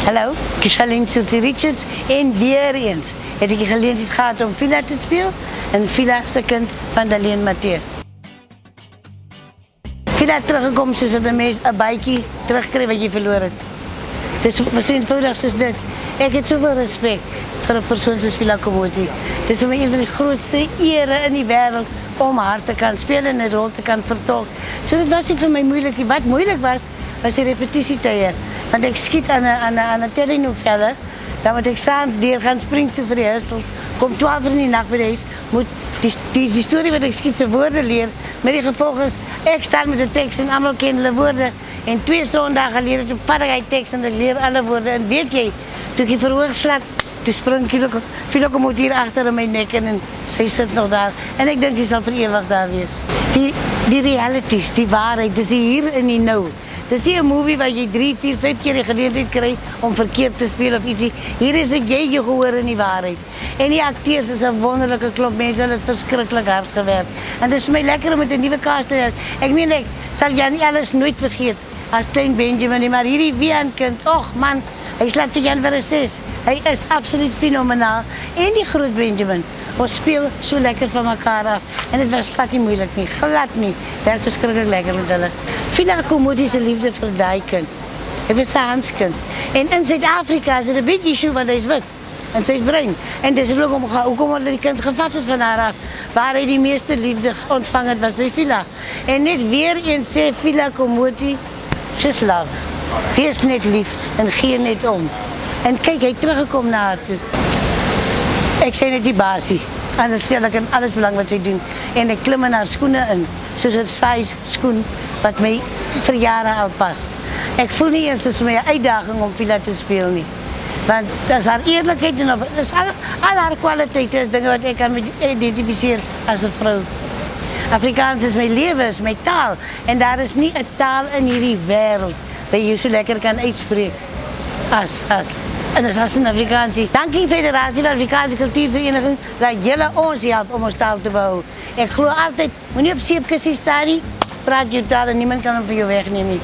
Hallo, ik is Helene Sophie Richards en weer eens heb ik de gelegenheid gehad om Villa te spelen en Villa is een kind van Darlene Mathieu. Villa teruggekomen is wat de mens een beetje terugkrijgt wat je verloren hebt. Dus wat zo eenvoudig is dit. Ik heb zoveel respect voor een persoon zoals Villa Komoti. Het is voor mij een van de grootste eren in die wereld om haar te kunnen spelen en een rol te kunnen vertolken. So, dat was niet voor mij moeilijk. Wat moeilijk was, was de repetitietijden. Want ik schiet aan een telenovelle. Dan moet ik s'avonds deur gaan springen te rehearsals. Kom 12 uur in de nacht bij deze. Moet die story wat ik schiet zijn woorden leren. Met die gevolg is, ik sta met de tekst en allemaal kennen de woorden. En 2 zondagen leren toen vat ik tekst en ik leer alle woorden. En weet je, toen ik verhoog slaat, toen sprong Villa Komoti hier achter in mijn nek en zij zit nog daar. En ik denk, die zal voor eeuwig daar wees. Die realities, die waarheid, dat is hier en die nou. Dat is niet een movie waar je 3, 4, 5 keer de gelegenheid krijgt om verkeerd te spelen of iets. Hier is het jij gehoor in die waarheid. En die acteurs is een wonderlijke klomp mensen, hebben het verschrikkelijk hard gewerkt. En het is mij lekker om met een nieuwe cast te werken. Ik meen, ik zal Jan alles nooit vergeten als klein Benjamin, maar hierdie Wian-kind, och man, hij slaat voor Jan voor een 6. Hij is absoluut fenomenaal. En die groot Benjamin, ons speel zo lekker van elkaar af. En het was glad niet moeilijk niet, glad niet. Werkt verschrikkelijk lekker met hulle. Villa Komoti is een liefde voor die kind. Hij was zijn handskind. En in Zuid-Afrika is er een big issue, want hij is wit. En zij is bruin. En dat is ook omdat die kind gevat het van haar af. Waar hij die meeste liefde ontvangen was bij Villa. En net weer eens zei Villa Komoti, just love. Wees net lief en geef net om. En kijk, hij is teruggekomen naar haar toe. Ik zei net die basie. En dan stel ik in alles belang wat zij doen. En ik klim in haar schoenen in. Zoals het size schoen wat mij voor jaren al past. Ik voel niet eens dat het voor mij een uitdaging om Villa te spelen. Nie. Want dat is haar eerlijkheid en dat is al haar kwaliteiten. Dat is dingen wat ik kan identificeren als een vrouw. Afrikaans is mijn leven, is mijn taal. En daar is niet een taal in hierdie wereld dat je zo lekker kan uitspreken. En dat is als een Afrikaanse. Dankie Federatie van Afrikaanse Cultuurvereniging dat jullie ons helpen om ons taal te bouwen. Ik geloof altijd, moet je op zeepkissie staan, praat je taal en niemand kan hem van je wegnemen.